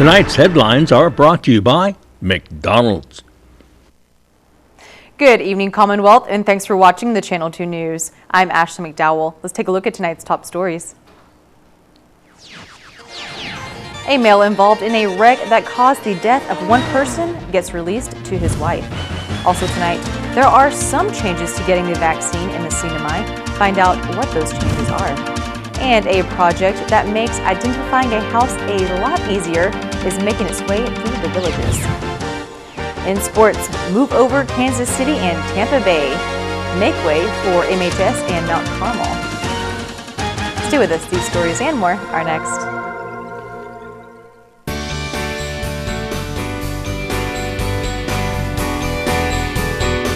Tonight's headlines are brought to you by McDonald's. Good evening, Commonwealth, and thanks for watching the Channel 2 News. I'm Ashley McDowell. Let's take a look at tonight's top stories. A male involved in a wreck that caused the death of one person gets released to his wife. Also tonight, there are some changes to getting the vaccine in the CNMI. Find out what those changes are. And a project that makes identifying a house a lot easier is making its way through the villages. In sports, move over Kansas City and Tampa Bay make way for MHS and Mount Carmel. Stay with us. These stories and more are next.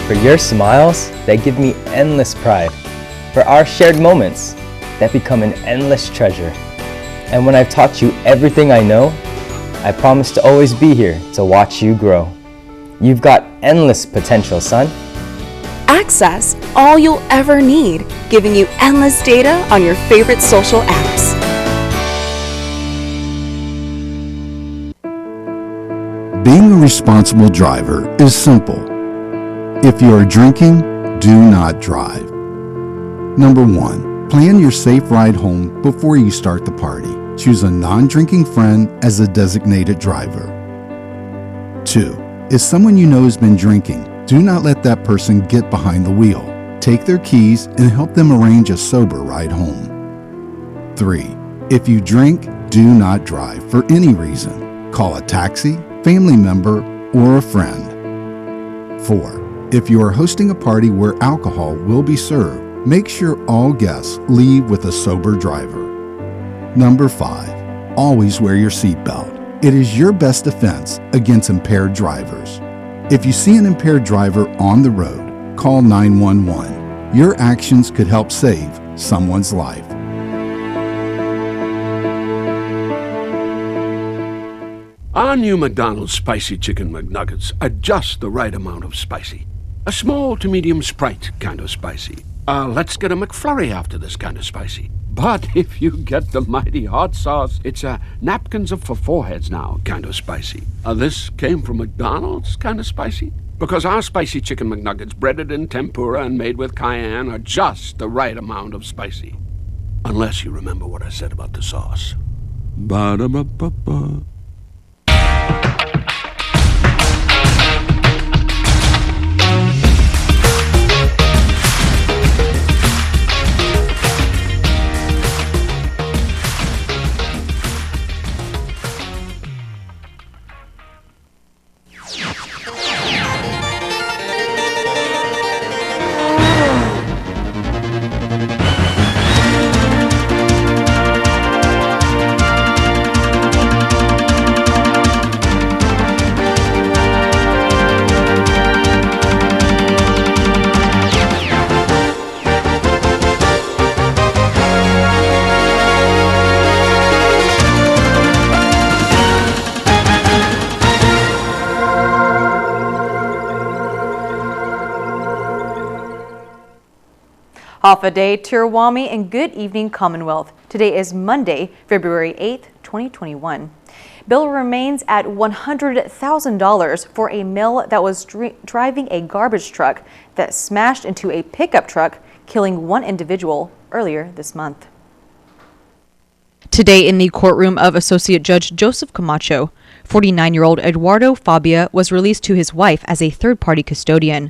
For your smiles, they give me endless pride. For our shared moments, that become an endless treasure. And when I've taught you everything I know, I promise to always be here to watch you grow. You've got endless potential, son. Access all you'll ever need, giving you endless data on your favorite social apps. Being a responsible driver is simple. If you are drinking, do not drive. Number 1, plan your safe ride home before you start the party. Choose a non-drinking friend as a designated driver. 2, if someone you know has been drinking, do not let that person get behind the wheel. Take their keys and help them arrange a sober ride home. 3, if you drink, do not drive for any reason. Call a taxi, family member, or a friend. 4, if you are hosting a party where alcohol will be served, make sure all guests leave with a sober driver. Number 5, always wear your seatbelt. It is your best defense against impaired drivers. If you see an impaired driver on the road, call 911. Your actions could help save someone's life. Our new McDonald's Spicy Chicken McNuggets are just the right amount of spicy. A small to medium Sprite kind of spicy. Let's get a McFlurry after this kind of spicy. But if you get the mighty hot sauce, it's a napkins up for foreheads now kind of spicy. This came from McDonald's kind of spicy? Because our Spicy Chicken McNuggets, breaded in tempura and made with cayenne, are just the right amount of spicy. Unless you remember what I said about the sauce. Ba-da-ba-ba-ba. Off a day, Tirwami, and good evening, Commonwealth. Today is Monday, February 8th, 2021. Bill remains at $100,000 for a male that was driving a garbage truck that smashed into a pickup truck, killing one individual earlier this month. Today in the courtroom of Associate Judge Joseph Camacho, 49-year-old Eduardo Fabia was released to his wife as a third-party custodian.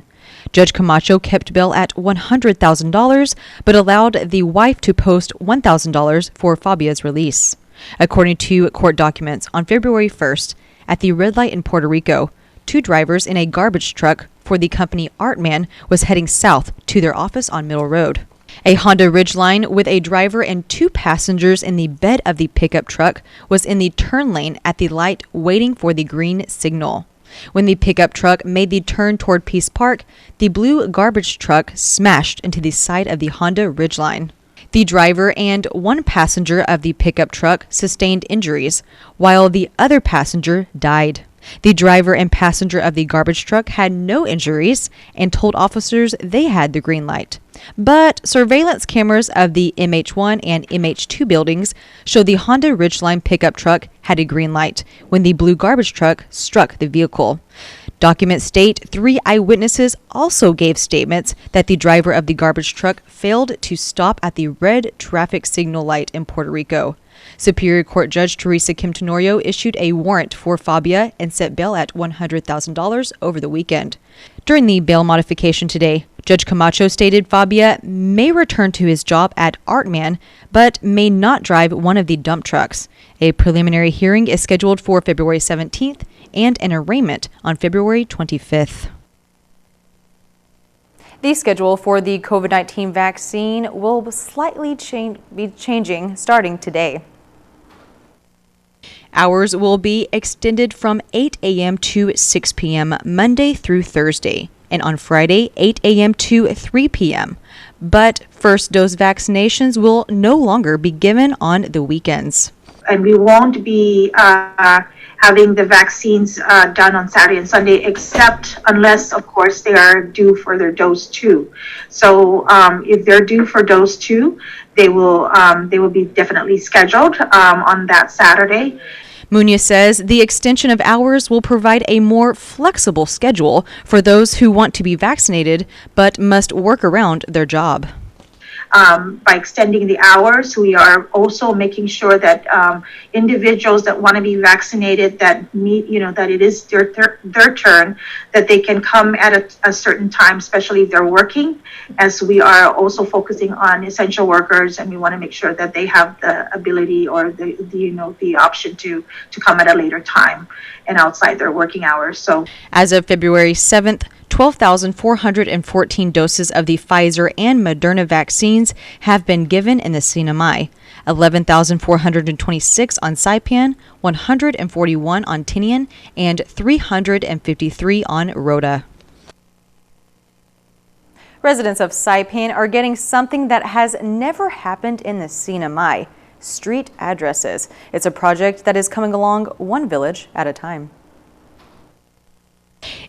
Judge Camacho kept bail at $100,000, but allowed the wife to post $1,000 for Fabia's release. According to court documents, on February 1st, at the red light in Puerto Rico, 2 drivers in a garbage truck for the company Artman was heading south to their office on Middle Road. A Honda Ridgeline with a driver and 2 passengers in the bed of the pickup truck was in the turn lane at the light waiting for the green signal. When the pickup truck made the turn toward Peace Park, the blue garbage truck smashed into the side of the Honda Ridgeline. The driver and 1 passenger of the pickup truck sustained injuries, while the other passenger died. The driver and passenger of the garbage truck had no injuries and told officers they had the green light. But surveillance cameras of the MH1 and MH2 buildings showed the Honda Ridgeline pickup truck had a green light when the blue garbage truck struck the vehicle. Documents state 3 eyewitnesses also gave statements that the driver of the garbage truck failed to stop at the red traffic signal light in Puerto Rico. Superior Court Judge Teresa Kim Tenorio issued a warrant for Fabia and set bail at $100,000 over the weekend. During the bail modification today, Judge Camacho stated Fabia may return to his job at Artman, but may not drive one of the dump trucks. A preliminary hearing is scheduled for February 17th and an arraignment on February 25th. The schedule for the COVID-19 vaccine will slightly be changing starting today. Hours will be extended from 8 a.m. to 6 p.m. Monday through Thursday, and on Friday, 8 a.m. to 3 p.m. But first dose vaccinations will no longer be given on the weekends. And we won't be having the vaccines done on Saturday and Sunday, except unless, of course, they are due for their dose 2. So if they're due for dose 2, they will be definitely scheduled on that Saturday. Munoz says the extension of hours will provide a more flexible schedule for those who want to be vaccinated but must work around their job. By extending the hours, we are also making sure that individuals that want to be vaccinated, that need, that it is their turn, that they can come at a certain time, especially if they're working, as we are also focusing on essential workers, and we want to make sure that they have the ability or the option to come at a later time and outside their working hours. So as of February 7th, 12,414 doses of the Pfizer and Moderna vaccines have been given in the CNMI, 11,426 on Saipan, 141 on Tinian, and 353 on Rhoda. Residents of Saipan are getting something that has never happened in the CNMI: street addresses. It's a project that is coming along one village at a time.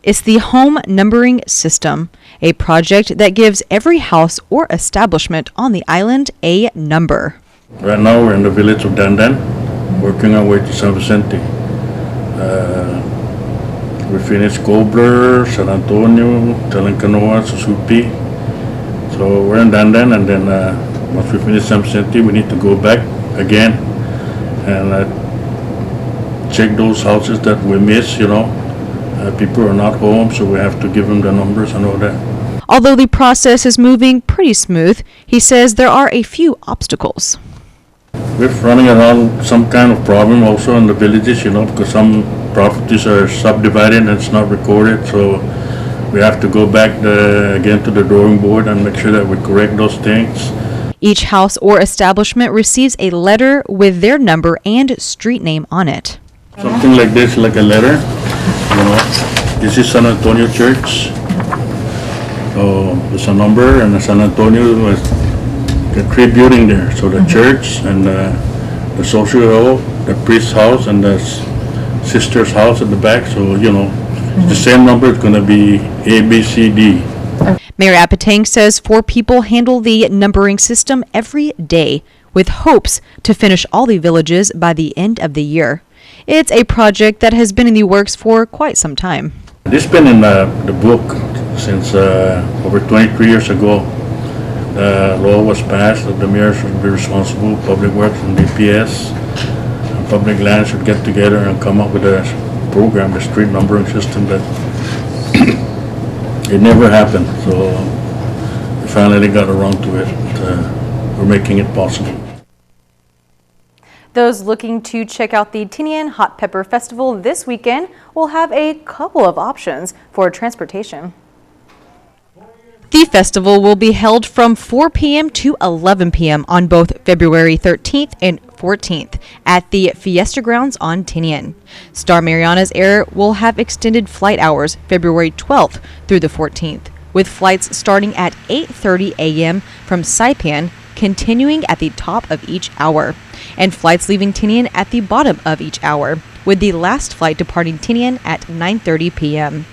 It's the home numbering system, a project that gives every house or establishment on the island a number. Right now we're in the village of Dandan, working our way to San Vicente. We finished Gobler, San Antonio, Telencanoa, Susupi. So we're in Dandan, and then once we finish San Vicente, we need to go back again and check those houses that we miss, people are not home, so we have to give them the numbers and all that. Although the process is moving pretty smooth, he says there are a few obstacles. We're running around some kind of problem also in the villages, because some properties are subdivided and it's not recorded, so we have to go back again to the drawing board and make sure that we correct those things. Each house or establishment receives a letter with their number and street name on it. Something like this, like a letter. This is San Antonio Church. So there's a number, and San Antonio was the 3 buildings there. So the church and the social hall, the priest's house, and the sister's house at the back. So the same number is going to be A, B, C, D. Mayor Apatang says 4 people handle the numbering system every day, with hopes to finish all the villages by the end of the year. It's a project that has been in the works for quite some time. This has been in the book since over 23 years ago. The law was passed that the mayor should be responsible, Public Works and DPS, and Public Land should get together and come up with a program, a street numbering system that it never happened. So we finally got around to it. We're making it possible. Those looking to check out the Tinian Hot Pepper Festival this weekend will have a couple of options for transportation. The festival will be held from 4 p.m. to 11 p.m. on both February 13th and 14th at the Fiesta Grounds on Tinian. Star Mariana's Air will have extended flight hours February 12th through the 14th, with flights starting at 8:30 a.m. from Saipan continuing at the top of each hour, and flights leaving Tinian at the bottom of each hour, with the last flight departing Tinian at 9:30 p.m.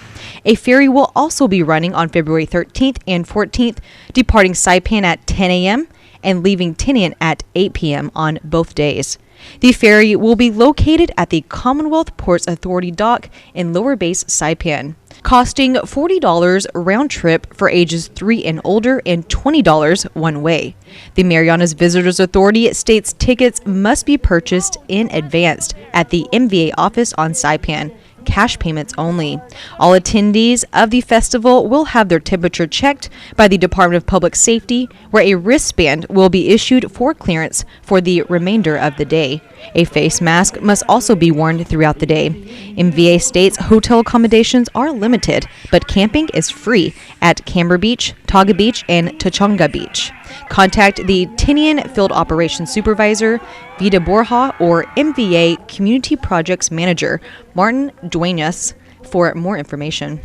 A ferry will also be running on February 13th and 14th, departing Saipan at 10 a.m. and leaving Tinian at 8 p.m. on both days. The ferry will be located at the Commonwealth Ports Authority dock in Lower Base, Saipan, costing $40 round trip for ages 3 and older and $20 one way. The Marianas Visitors Authority states tickets must be purchased in advance at the MVA office on Saipan. Cash payments only. All attendees of the festival will have their temperature checked by the Department of Public Safety, where a wristband will be issued for clearance for the remainder of the day. A face mask must also be worn throughout the day. MVA states hotel accommodations are limited, but camping is free at Camber Beach, Taga Beach, and Tachonga Beach. Contact the Tinian Field Operations Supervisor, Vida Borja, or MVA Community Projects Manager, Martin Duenas, for more information.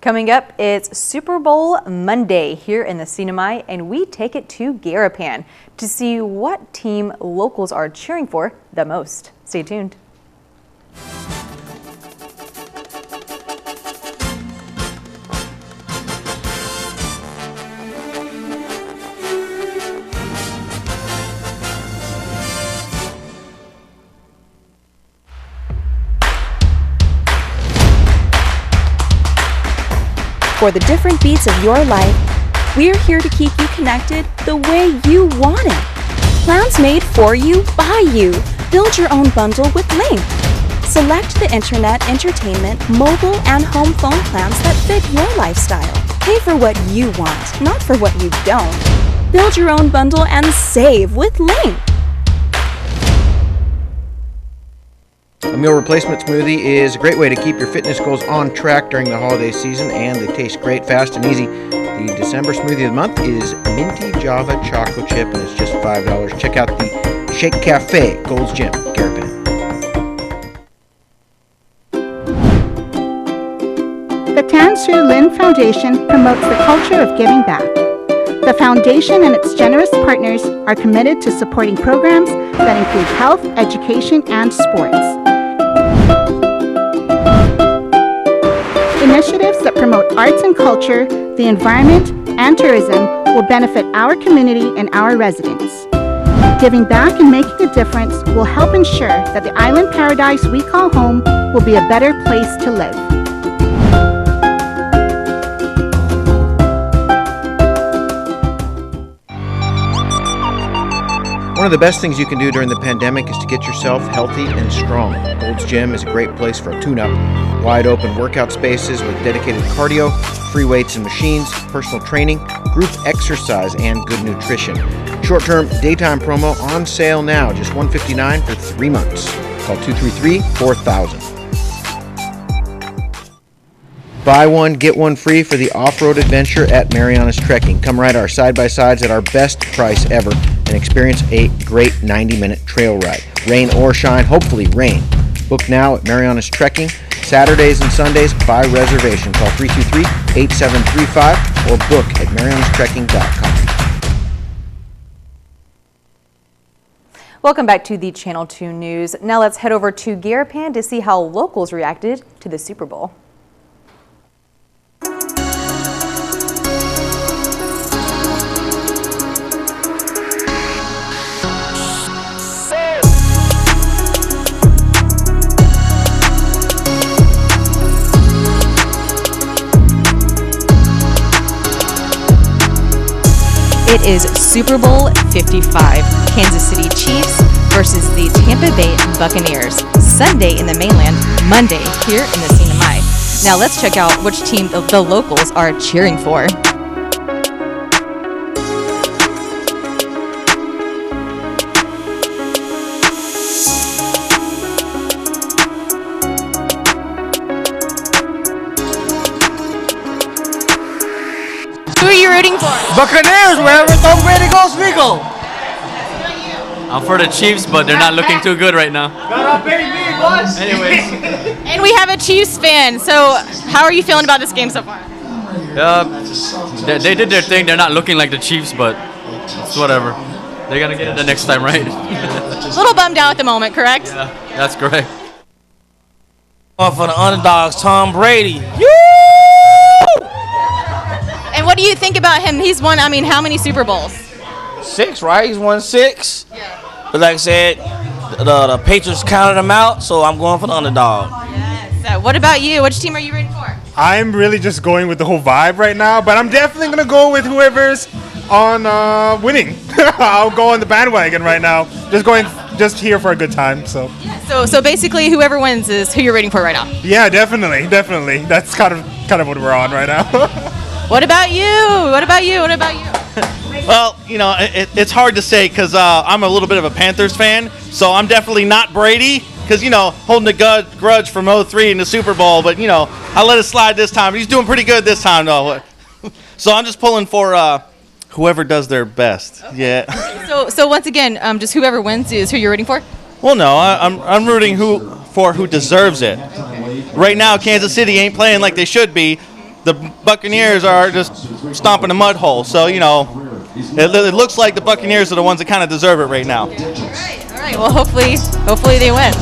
Coming up, it's Super Bowl Monday here in the CNMI, and we take it to Garapan to see what team locals are cheering for the most. Stay tuned. For the different beats of your life, we're here to keep you connected the way you want it. Plans made for you, by you. Build your own bundle with Link. Select the internet, entertainment, mobile, and home phone plans that fit your lifestyle. Pay for what you want, not for what you don't. Build your own bundle and save with Link. A meal replacement smoothie is a great way to keep your fitness goals on track during the holiday season, and they taste great, fast, and easy. The December smoothie of the month is Minty Java Choco Chip, and it's just $5. Check out the Shake Cafe, Gold's Gym, Garapan. The Tan Soo Lin Foundation promotes the culture of giving back. The foundation and its generous partners are committed to supporting programs that include health, education, and sports. Initiatives that promote arts and culture, the environment, and tourism will benefit our community and our residents. Giving back and making a difference will help ensure that the island paradise we call home will be a better place to live. One of the best things you can do during the pandemic is to get yourself healthy and strong. Gold's Gym is a great place for a tune-up. Wide open workout spaces with dedicated cardio, free weights and machines, personal training, group exercise, and good nutrition. Short-term daytime promo on sale now, just $159 for 3 months. Call 233-4000. Buy one, get one free for the off-road adventure at Marianas Trekking. Come ride our side-by-sides at our best price ever and experience a great 90-minute trail ride. Rain or shine, hopefully rain. Book now at Marianas Trekking. Saturdays and Sundays by reservation. Call 323-8735 or book at marianastrekking.com. Welcome back to the Channel 2 News. Now let's head over to Garapan to see how locals reacted to the Super Bowl. It is Super Bowl 55, Kansas City Chiefs versus the Tampa Bay Buccaneers. Sunday in the mainland, Monday here in the CNMI. Now let's check out which team the locals are cheering for. Who are you rooting for? Buccaneers, wherever Tom Brady goes, we go. I'm for the Chiefs, but they're not looking too good right now. Gotta pay me, boss. Anyways. And we have a Chiefs fan, so how are you feeling about this game so far? They did their thing. They're not looking like the Chiefs, but it's whatever. They're gonna get it the next time, right? A little bummed out at the moment, correct? Yeah, that's correct. For the underdogs, Tom Brady. And what do you think about him? He's won, how many Super Bowls? 6, right? He's won 6. Yeah. But like I said, the Patriots counted him out, so I'm going for the underdog. Yes. What about you? Which team are you rooting for? I'm really just going with the whole vibe right now, but I'm definitely going to go with whoever's on winning. I'll go on the bandwagon right now. Just here for a good time. So. Yeah. So basically, whoever wins is who you're rooting for right now. Yeah, definitely. That's kind of what we're on right now. What about you? Well, it's hard to say because I'm a little bit of a Panthers fan, so I'm definitely not Brady because, holding a grudge from 2003 in the Super Bowl, but, I let it slide this time. He's doing pretty good this time, though. So I'm just pulling for whoever does their best. Okay. Yeah. So once again, just whoever wins is who you're rooting for? Well, no, I'm rooting for who deserves it. Right now, Kansas City ain't playing like they should be. The Buccaneers are just stomping a mud hole. So, it looks like the Buccaneers are the ones that kind of deserve it right now. All right. Well, hopefully they win.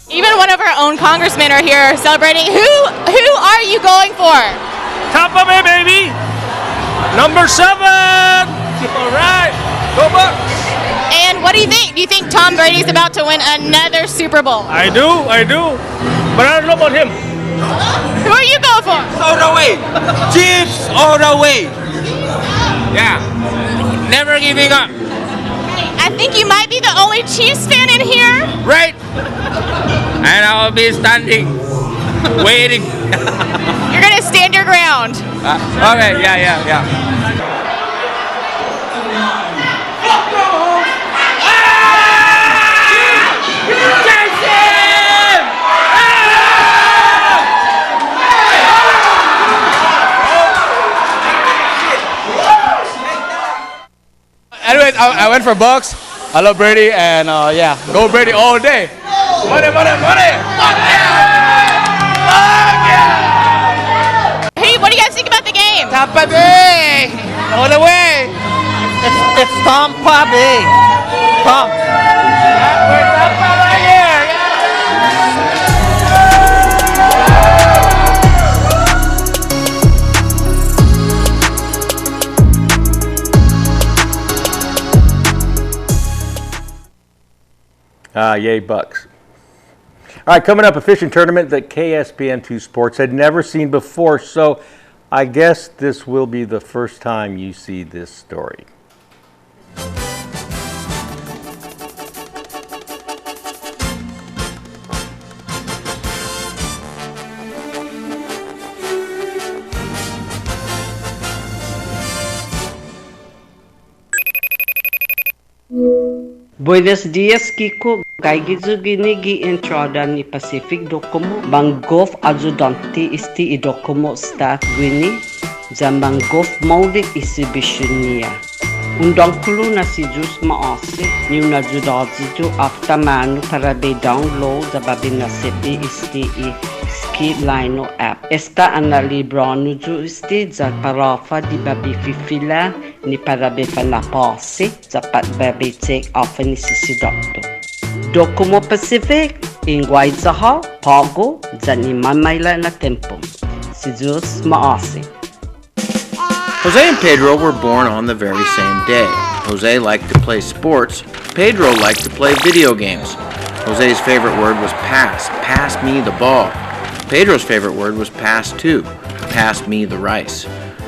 Even one of our own congressmen are here celebrating. Who are you going for? Tampa Bay, baby. Number 7. All right. Go Bucks. And what do you think? Do you think Tom Brady's about to win another Super Bowl? I do. But I don't know about him. Who are you going for? All the way. Chiefs all the way. Yeah. Never giving up. I think you might be the only Chiefs fan in here. Right. And I'll be standing, waiting. You're going to stand your ground. Okay, yeah. Anyways, I went for Bucks. I love Brady, and go Brady all day. Money. Hey, what do you guys think about the game? Tampa Bay, all the way. It's Tampa Bay. We're Tampa right here. Yay, Bucks. All right, coming up, a fishing tournament that KSPN2 Sports had never seen before, so I guess this will be the first time you see this story. Buenos dias, Kiko. Kaigizu ginigi entrada ni Pacific Docomo. Bangof adjudante isti I Docomo staff gwini. Zambangof maulik exhibitionia. Undang kulu na si Jus maase. Ni una judadzijo after manu para be download za babina city isti I ski lino app. Esta ana libranu ju isti za parafa di babi fifila. Ni para be panapase dapat babi take off ni sisi doktor. Docomo Pacific ingway zaha pago zani mamayla na tempo. Si Diyos maase. Jose and Pedro were born on the very same day. Jose liked to play sports. Pedro liked to play video games. Jose's favorite word was pass. Pass me the ball. Pedro's favorite word was pass too. Pass me the rice.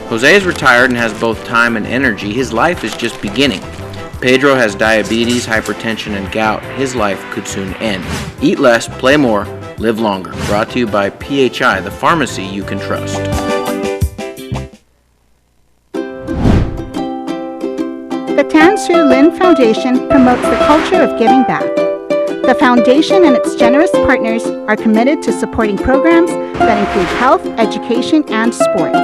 Jose is retired and has both time and energy. His life is just beginning. Pedro has diabetes, hypertension, and gout. His life could soon end. Eat less, play more, live longer. Brought to you by PHI, the pharmacy you can trust. The Tan Soo Lin Foundation promotes the culture of giving back. The foundation and its generous partners are committed to supporting programs that include health, education, and sports.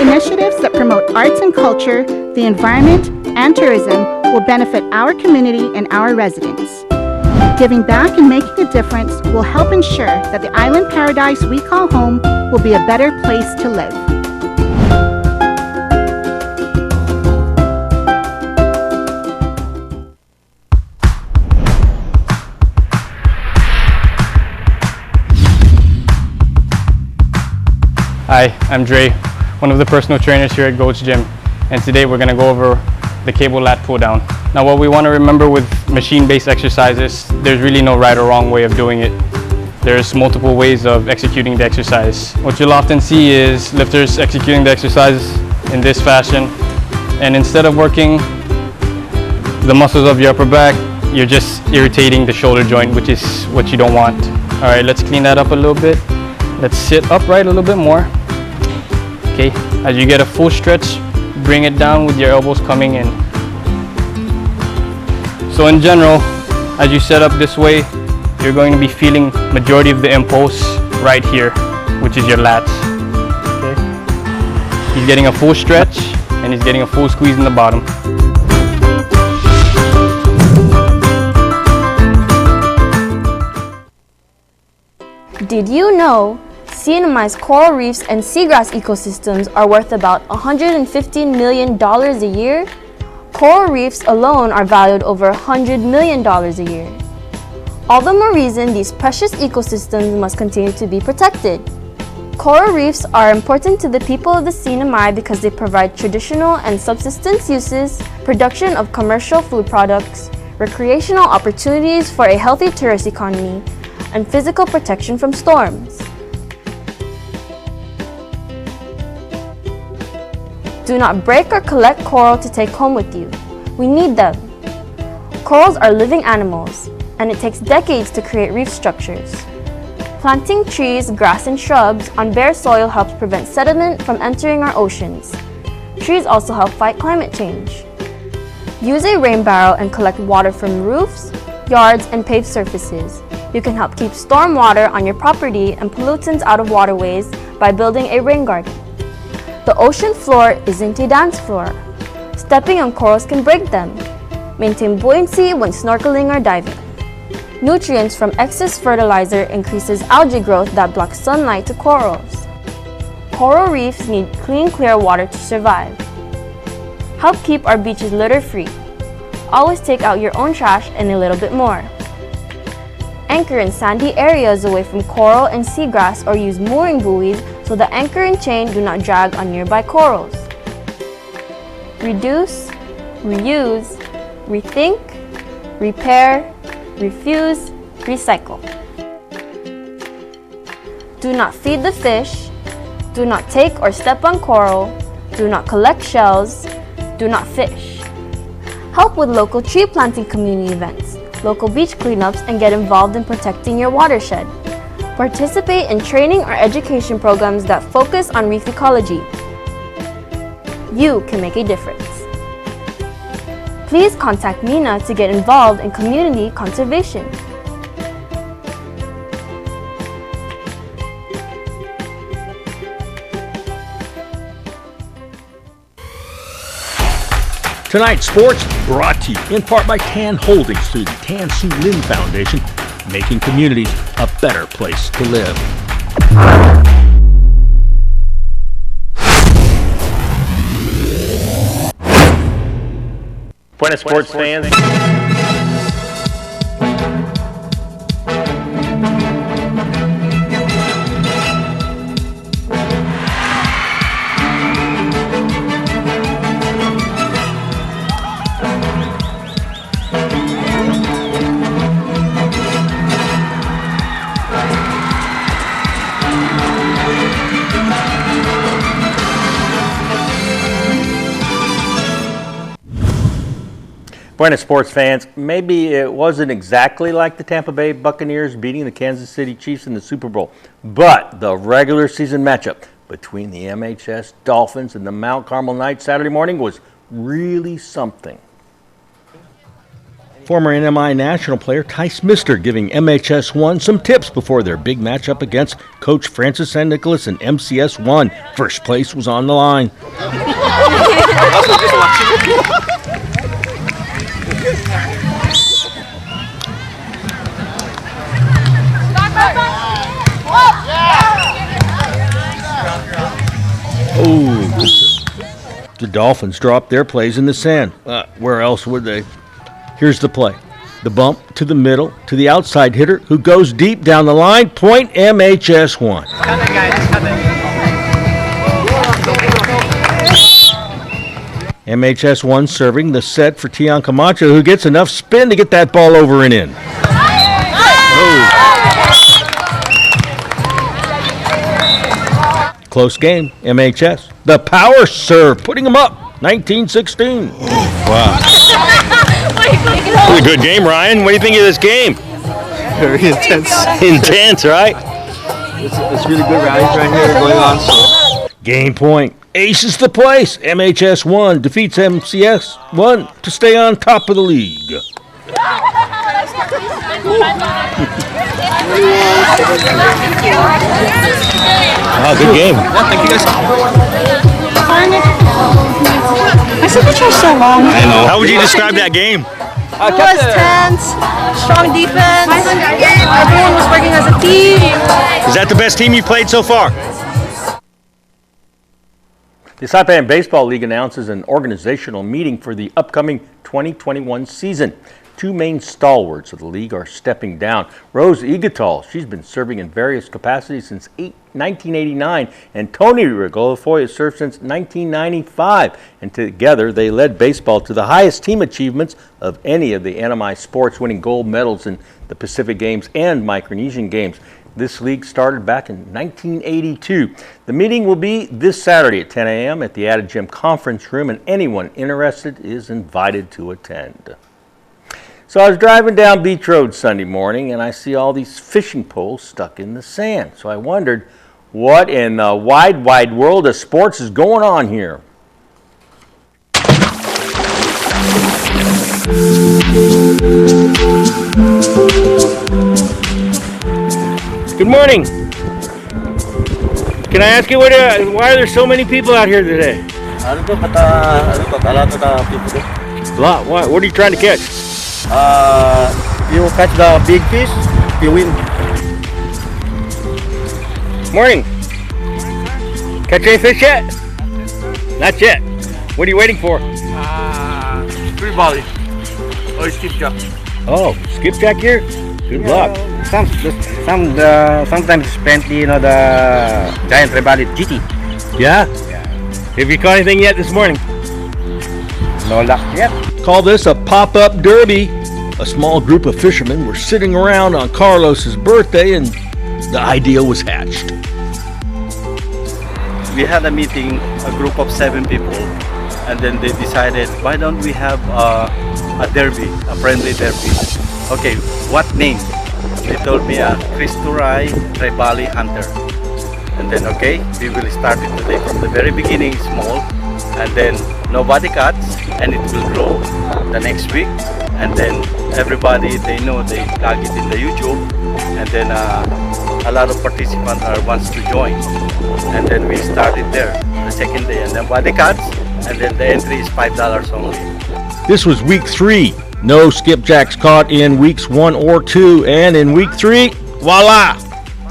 Initiatives that promote arts and culture, the environment, and tourism will benefit our community and our residents. Giving back and making a difference will help ensure that the island paradise we call home will be a better place to live. Hi, I'm Dre, one of the personal trainers here at Gold's Gym, and today we're going to go over the cable lat pull down. Now what we want to remember with machine-based exercises, there's really no right or wrong way of doing it. There's multiple ways of executing the exercise. What you'll often see is lifters executing the exercise in this fashion, and instead of working the muscles of your upper back, you're just irritating the shoulder joint, which is what you don't want. All right, let's clean that up a little bit. Let's sit upright a little bit more. Okay, as you get a full stretch, bring it down with your elbows coming in. So in general, as you set up this way, you're going to be feeling majority of the impulse right here, which is your lats. Okay. He's getting a full stretch and he's getting a full squeeze in the bottom. Did you know CNMI's coral reefs and seagrass ecosystems are worth about $115 million a year? Coral reefs alone are valued over $100 million a year. All the more reason these precious ecosystems must continue to be protected. Coral reefs are important to the people of the CNMI because they provide traditional and subsistence uses, production of commercial food products, recreational opportunities for a healthy tourist economy, and physical protection from storms. Do not break or collect coral to take home with you. We need them. Corals are living animals, and it takes decades to create reef structures. Planting trees, grass, and shrubs on bare soil helps prevent sediment from entering our oceans. Trees also help fight climate change. Use a rain barrel and collect water from roofs, yards, and paved surfaces. You can help keep storm water on your property and pollutants out of waterways by building a rain garden. The ocean floor isn't a dance floor. Stepping on corals can break them. Maintain buoyancy when snorkeling or diving. Nutrients from excess fertilizer increases algae growth that blocks sunlight to corals. Coral reefs need clean, clear water to survive. Help keep our beaches litter-free. Always take out your own trash and a little bit more. Anchor in sandy areas away from coral and seagrass or use mooring buoys so the anchor and chain do not drag on nearby corals. Reduce, reuse, rethink, repair, refuse, recycle. Do not feed the fish. Do not take or step on coral. Do not collect shells. Do not fish. Help with local tree planting community events, local beach cleanups, and get involved in protecting your watershed. Participate in training or education programs that focus on reef ecology. You can make a difference. Please contact Mina to get involved in community conservation. Tonight's sports brought to you in part by Tan Holdings through the Tan Su Lin Foundation, making communities a better place to live. Buenas sports fans. Buenas sports fans, maybe it wasn't exactly like the Tampa Bay Buccaneers beating the Kansas City Chiefs in the Super Bowl, but the regular season matchup between the MHS Dolphins and the Mount Carmel Knights Saturday morning was really something. Former NMI national player Tice Mister giving MHS1 some tips before their big matchup against Coach Francis San Nicolas and MCS1. First place was on the line. Oh, the Dolphins dropped their plays in the sand. Where else would they? Here's the play. The bump to the middle, to the outside hitter, who goes deep down the line. Point MHS1. MHS1 serving the set for Tian Camacho, who gets enough spin to get that ball over and in. Close game, MHS. The power serve, putting them up, 19-16. Wow. It was a good game, Ryan. What do you think of this game? Very intense. Intense, right? It's really good rallies right here going on. So. Game point. Aces the place. MHS1 defeats MCS1 to stay on top of the league. Wow, good game. Yeah, thank you guys. I said the chair so long. I know. How would you describe that game? It was tense, strong defense. Everyone was working as a team. Is that the best team you played so far? The Saipan Baseball League announces an organizational meeting for the upcoming 2021 season. Two main stalwarts of the league are stepping down. Rose Igatol, she's been serving in various capacities since 1989, and Tony Regolofoy has served since 1995. And together they led baseball to the highest team achievements of any of the NMI sports, winning gold medals in the Pacific Games and Micronesian Games. This league started back in 1982. The meeting will be this Saturday at 10 a.m. at the Added Gym Conference Room, and anyone interested is invited to attend. So I was driving down Beach Road Sunday morning, and I see all these fishing poles stuck in the sand. So I wondered, what in the wide, wide world of sports is going on here? Good morning. Can I ask you why are there so many people out here today? A lot. What are you trying to catch? You catch the big fish, you win. Morning. Catch any fish yet? Not yet. What are you waiting for? Free volley or skipjack. Oh, skipjack here? Good luck. Sometimes spent the giant rebellion GT. Yeah? Have you caught anything yet this morning? No luck yet. Call this a pop-up derby. A small group of fishermen were sitting around on Carlos's birthday, and the idea was hatched. We had a meeting, a group of 7 people, and then they decided, why don't we have a derby, a friendly derby? Okay, what name? They told me Cristurai Rebali Hunter. And then, okay, we will start it today from the very beginning, small, and then nobody cuts, and it will grow the next week. And then everybody, they know, they plug it in the YouTube, and then a lot of participants wants to join. And then we started there the second day, and then nobody cuts, and then the entry is $5 only. This was week 3. No skipjacks caught in weeks 1 or 2, and in week 3, voila!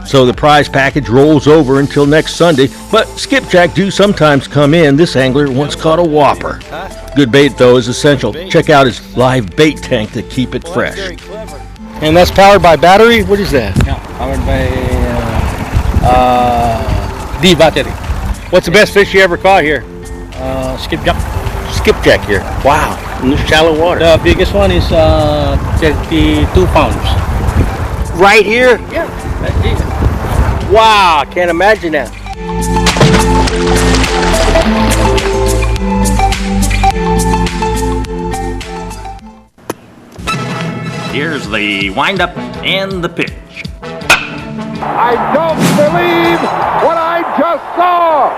So the prize package rolls over until next Sunday, but skipjack do sometimes come in. This angler once caught a whopper. Good bait, though, is essential. Check out his live bait tank to keep it fresh. And that's powered by battery? What is that? Yeah, powered by D battery. What's the best fish you ever caught here? Skipjack. Skipjack here. Wow, in the shallow water. The biggest one is 32 pounds. Right here? Yeah, right here. Wow, I can't imagine that. Here's the windup and the pitch. I don't believe what I just saw.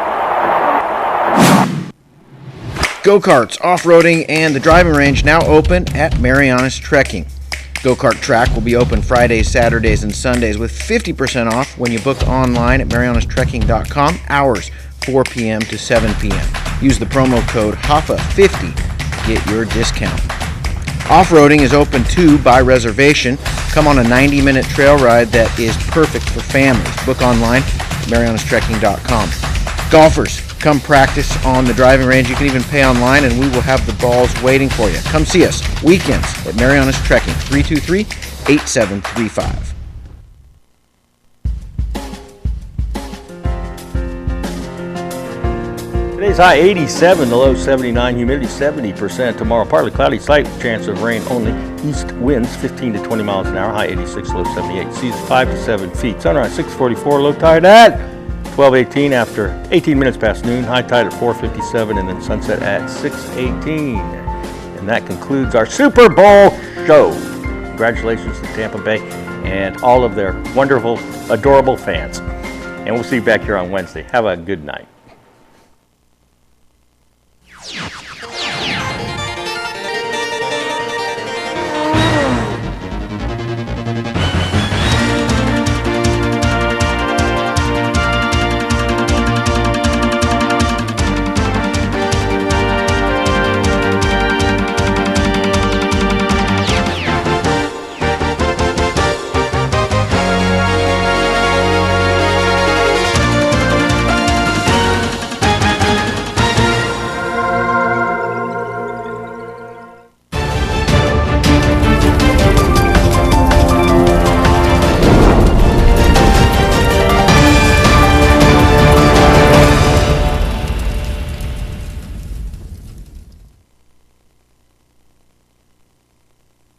Go-karts, off-roading, and the driving range now open at Marianas Trekking. Go-kart track will be open Fridays, Saturdays, and Sundays with 50% off when you book online at marianastrekking.com. Hours 4 p.m. to 7 p.m. Use the promo code HAFA50 to get your discount. Off-roading is open too by reservation. Come on a 90-minute trail ride that is perfect for families. Book online at marianastrekking.com. Golfers, come practice on the driving range. You can even pay online, and we will have the balls waiting for you. Come see us weekends at Marianas Trekking, 323-8735. Today's high 87, the low 79, humidity 70%. Tomorrow, partly cloudy, slight chance of rain only. East winds 15 to 20 miles an hour, high 86, low 78. Seas 5 to 7 feet. Sunrise 6:44, low tide at 12:18 after 18 minutes past noon. High tide at 4:57, and then sunset at 6:18. And that concludes our Super Bowl show. Congratulations to Tampa Bay and all of their wonderful, adorable fans. And we'll see you back here on Wednesday. Have a good night.